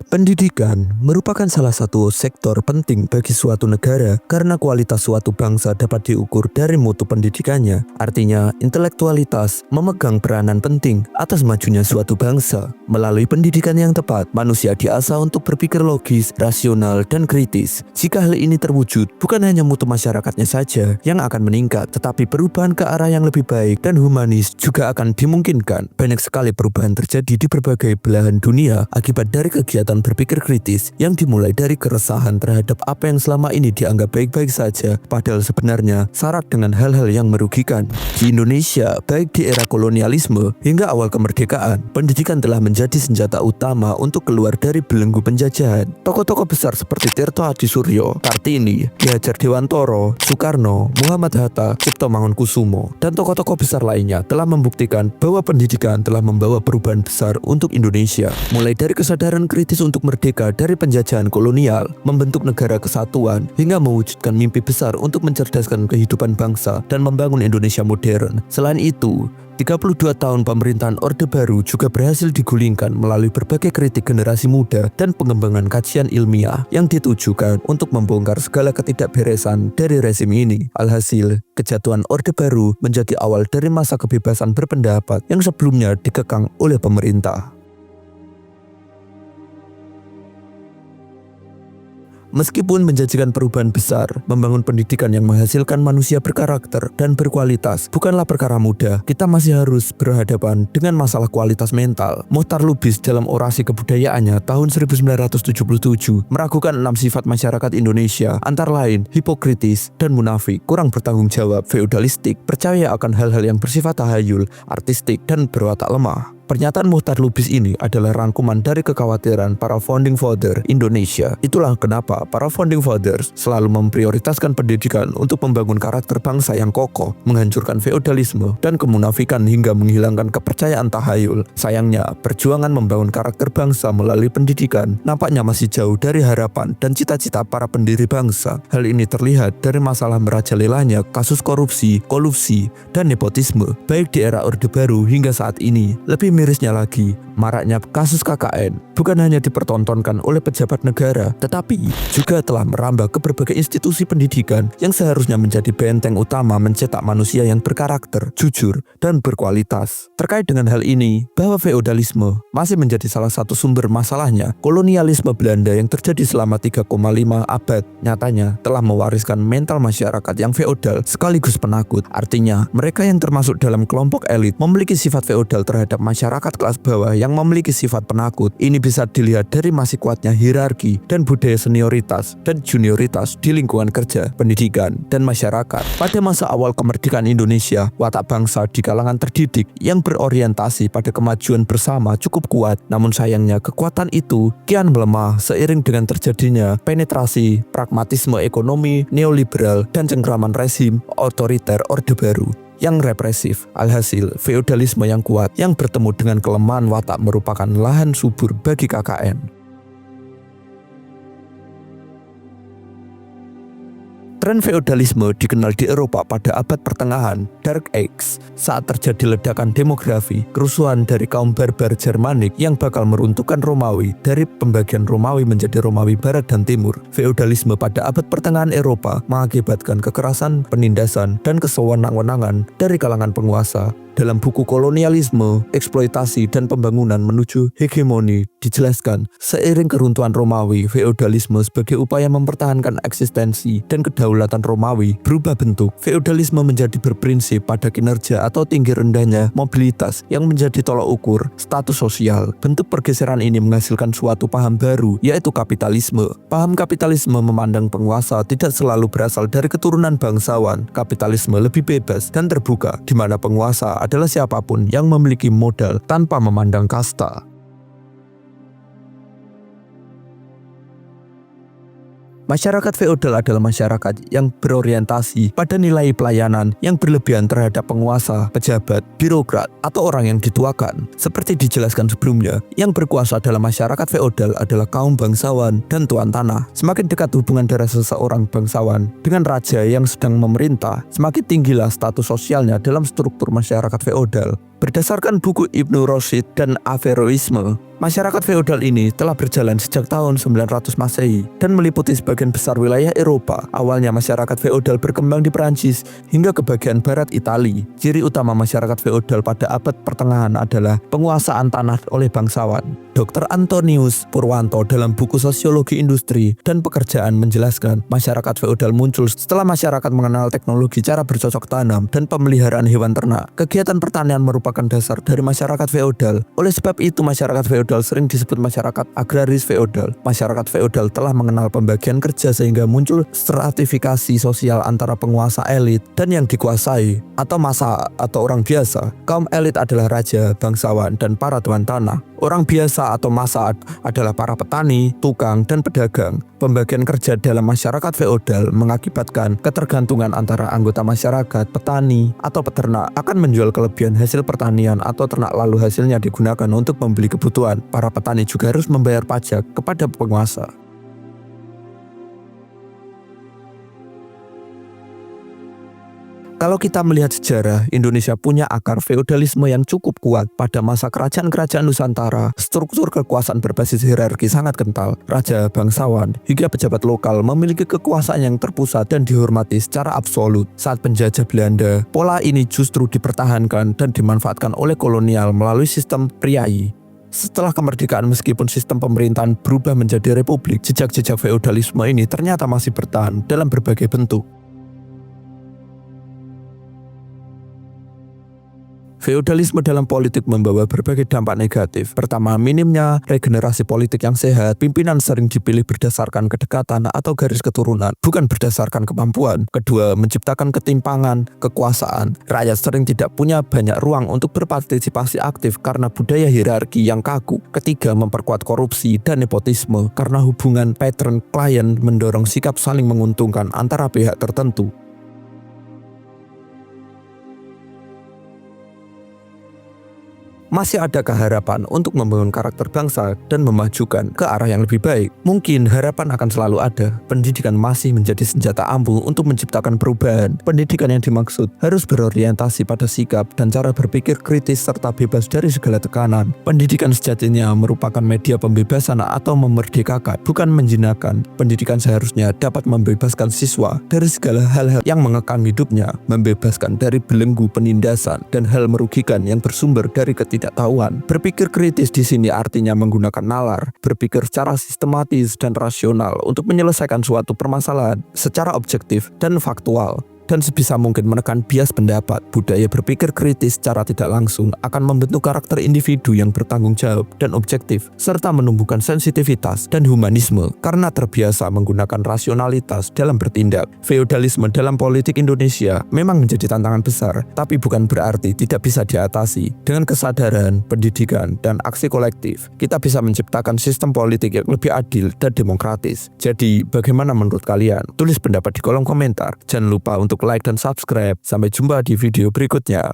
Pendidikan merupakan salah satu sektor penting bagi suatu negara karena kualitas suatu bangsa dapat diukur dari mutu pendidikannya. Artinya, intelektualitas memegang peranan penting atas majunya suatu bangsa. Melalui pendidikan yang tepat, manusia diasah untuk berpikir logis, rasional, dan kritis. Jika hal ini terwujud, bukan hanya mutu masyarakatnya saja yang akan meningkat, tetapi perubahan ke arah yang lebih baik dan humanis juga akan dimungkinkan. Banyak sekali perubahan terjadi di berbagai belahan dunia akibat dari kegiatan berpikir kritis yang dimulai dari keresahan terhadap apa yang selama ini dianggap baik-baik saja, padahal sebenarnya syarat dengan hal-hal yang merugikan. Di Indonesia, baik di era kolonialisme hingga awal kemerdekaan, pendidikan telah menjadi senjata utama untuk keluar dari belenggu penjajahan. Tokoh-tokoh besar seperti Tirto Adisuryo, Kartini, Ki Hajar Dewantoro, Soekarno, Muhammad Hatta, Cipto Mangunkusumo, dan tokoh-tokoh besar lainnya telah membuktikan bahwa pendidikan telah membawa perubahan besar untuk Indonesia. Mulai dari kesadaran kritis untuk merdeka dari penjajahan kolonial, membentuk negara kesatuan, hingga mewujudkan mimpi besar untuk mencerdaskan kehidupan bangsa dan membangun Indonesia modern. Selain itu, 32 tahun pemerintahan Orde Baru juga berhasil digulingkan melalui berbagai kritik generasi muda dan pengembangan kajian ilmiah yang ditujukan untuk membongkar segala ketidakberesan dari rezim ini. Alhasil, kejatuhan Orde Baru menjadi awal dari masa kebebasan berpendapat yang sebelumnya dikekang oleh pemerintah. Meskipun menjanjikan perubahan besar, membangun pendidikan yang menghasilkan manusia berkarakter dan berkualitas bukanlah perkara mudah. Kita masih harus berhadapan dengan masalah kualitas mental. Mohtar Lubis dalam orasi kebudayaannya tahun 1977 meragukan 6 sifat masyarakat Indonesia, antara lain hipokritis dan munafik, kurang bertanggung jawab, feodalistik, percaya akan hal-hal yang bersifat tahayul, artistik, dan berwatak lemah. Pernyataan Mohtar Lubis ini adalah rangkuman dari kekhawatiran para founding father Indonesia. Itulah kenapa para founding fathers selalu memprioritaskan pendidikan untuk membangun karakter bangsa yang kokoh, menghancurkan feodalisme dan kemunafikan hingga menghilangkan kepercayaan tahayul. Sayangnya, perjuangan membangun karakter bangsa melalui pendidikan nampaknya masih jauh dari harapan dan cita-cita para pendiri bangsa. Hal ini terlihat dari masalah merajalelanya kasus korupsi, kolusi, dan nepotisme, baik di era Orde Baru hingga saat ini. Lebih mirisnya lagi, maraknya kasus KKN bukan hanya dipertontonkan oleh pejabat negara, tetapi juga telah merambah ke berbagai institusi pendidikan yang seharusnya menjadi benteng utama mencetak manusia yang berkarakter, jujur, dan berkualitas. Terkait dengan hal ini, bahwa feodalisme masih menjadi salah satu sumber masalahnya, kolonialisme Belanda yang terjadi selama 3,5 abad nyatanya telah mewariskan mental masyarakat yang feodal sekaligus penakut. Artinya, mereka yang termasuk dalam kelompok elit memiliki sifat feodal terhadap masyarakat kelas bawah yang memiliki sifat penakut. Ini bisa dilihat dari masih kuatnya hierarki dan budaya senioritas dan junioritas di lingkungan kerja, pendidikan, dan masyarakat. Pada masa awal kemerdekaan Indonesia, watak bangsa di kalangan terdidik yang berorientasi pada kemajuan bersama cukup kuat. Namun sayangnya kekuatan itu kian melemah seiring dengan terjadinya penetrasi pragmatisme ekonomi neoliberal dan cengkraman rezim otoriter Orde Baru yang represif. Alhasil, feodalisme yang kuat yang bertemu dengan kelemahan watak merupakan lahan subur bagi KKN. Tren feodalisme dikenal di Eropa pada abad pertengahan, Dark Age, saat terjadi ledakan demografi, kerusuhan dari kaum barbar Jermanik yang bakal meruntuhkan Romawi dari pembagian Romawi menjadi Romawi Barat dan Timur. Feodalisme pada abad pertengahan Eropa mengakibatkan kekerasan, penindasan, dan kesewenang-wenangan dari kalangan penguasa. Dalam buku Kolonialisme, Eksploitasi, dan Pembangunan Menuju Hegemoni dijelaskan, seiring keruntuhan Romawi, feodalisme sebagai upaya mempertahankan eksistensi dan kedaulatan Romawi berubah bentuk. Feodalisme menjadi berprinsip pada kinerja atau tinggi rendahnya mobilitas yang menjadi tolok ukur status sosial. Bentuk pergeseran ini menghasilkan suatu paham baru, yaitu kapitalisme. Paham kapitalisme memandang penguasa tidak selalu berasal dari keturunan bangsawan. Kapitalisme lebih bebas dan terbuka, di mana penguasa adalah siapapun yang memiliki modal tanpa memandang kasta. Masyarakat feodal adalah masyarakat yang berorientasi pada nilai pelayanan yang berlebihan terhadap penguasa, pejabat, birokrat, atau orang yang dituakan. Seperti dijelaskan sebelumnya, yang berkuasa dalam masyarakat feodal adalah kaum bangsawan dan tuan tanah. Semakin dekat hubungan darah seseorang bangsawan dengan raja yang sedang memerintah, semakin tinggilah status sosialnya dalam struktur masyarakat feodal. Berdasarkan buku Ibnu Rushd dan Averroisme, masyarakat feodal ini telah berjalan sejak tahun 900 Masehi dan meliputi sebagian besar wilayah Eropa. Awalnya masyarakat feodal berkembang di Perancis hingga ke bagian barat Italia. Ciri utama masyarakat feodal pada abad pertengahan adalah penguasaan tanah oleh bangsawan. Dr. Antonius Purwanto dalam buku Sosiologi Industri dan Pekerjaan menjelaskan masyarakat feodal muncul setelah masyarakat mengenal teknologi cara bercocok tanam dan pemeliharaan hewan ternak. Kegiatan pertanian merupakan dasar dari masyarakat feodal. Oleh sebab itu masyarakat feodal sering disebut masyarakat agraris feodal. Masyarakat feodal telah mengenal pembagian kerja sehingga muncul stratifikasi sosial antara penguasa elit dan yang dikuasai atau massa atau orang biasa. Kaum elit adalah raja, bangsawan, dan para tuan tanah. Orang biasa atau massa adalah para petani, tukang, dan pedagang. Pembagian kerja dalam masyarakat feodal mengakibatkan ketergantungan antara anggota masyarakat, petani, atau peternak akan menjual kelebihan hasil pertanian atau ternak lalu hasilnya digunakan untuk membeli kebutuhan. Para petani juga harus membayar pajak kepada penguasa. Kalau kita melihat sejarah, Indonesia punya akar feodalisme yang cukup kuat. Pada masa kerajaan-kerajaan Nusantara, struktur kekuasaan berbasis hierarki sangat kental. Raja, bangsawan, hingga pejabat lokal memiliki kekuasaan yang terpusat dan dihormati secara absolut. Saat penjajah Belanda, pola ini justru dipertahankan dan dimanfaatkan oleh kolonial melalui sistem priai. Setelah kemerdekaan, meskipun sistem pemerintahan berubah menjadi republik, jejak-jejak feodalisme ini ternyata masih bertahan dalam berbagai bentuk. Feodalisme dalam politik membawa berbagai dampak negatif. Pertama, minimnya regenerasi politik yang sehat. Pimpinan sering dipilih berdasarkan kedekatan atau garis keturunan, bukan berdasarkan kemampuan. Kedua, menciptakan ketimpangan kekuasaan. Rakyat sering tidak punya banyak ruang untuk berpartisipasi aktif karena budaya hierarki yang kaku. Ketiga, memperkuat korupsi dan nepotisme karena hubungan patron-klien mendorong sikap saling menguntungkan antara pihak tertentu. Masih adakah harapan untuk membangun karakter bangsa dan memajukan ke arah yang lebih baik? Mungkin harapan akan selalu ada. Pendidikan masih menjadi senjata ampuh untuk menciptakan perubahan. Pendidikan yang dimaksud harus berorientasi pada sikap dan cara berpikir kritis serta bebas dari segala tekanan. Pendidikan sejatinya merupakan media pembebasan atau memerdekakan, bukan menjinakkan. Pendidikan seharusnya dapat membebaskan siswa dari segala hal-hal yang mengekang hidupnya, membebaskan dari belenggu penindasan dan hal merugikan yang bersumber dari ketidaktahuan. Berpikir kritis di sini artinya menggunakan nalar, berpikir secara sistematis dan rasional untuk menyelesaikan suatu permasalahan secara objektif dan faktual. Dan sebisa mungkin menekan bias pendapat. Budaya berpikir kritis secara tidak langsung akan membentuk karakter individu yang bertanggung jawab dan objektif, serta menumbuhkan sensitivitas dan humanisme karena terbiasa menggunakan rasionalitas dalam bertindak. Feodalisme dalam politik Indonesia memang menjadi tantangan besar, tapi bukan berarti tidak bisa diatasi. Dengan kesadaran, pendidikan, dan aksi kolektif, kita bisa menciptakan sistem politik yang lebih adil dan demokratis. Jadi, bagaimana menurut kalian? Tulis pendapat di kolom komentar. Jangan lupa untuk like dan subscribe. Sampai jumpa di video berikutnya.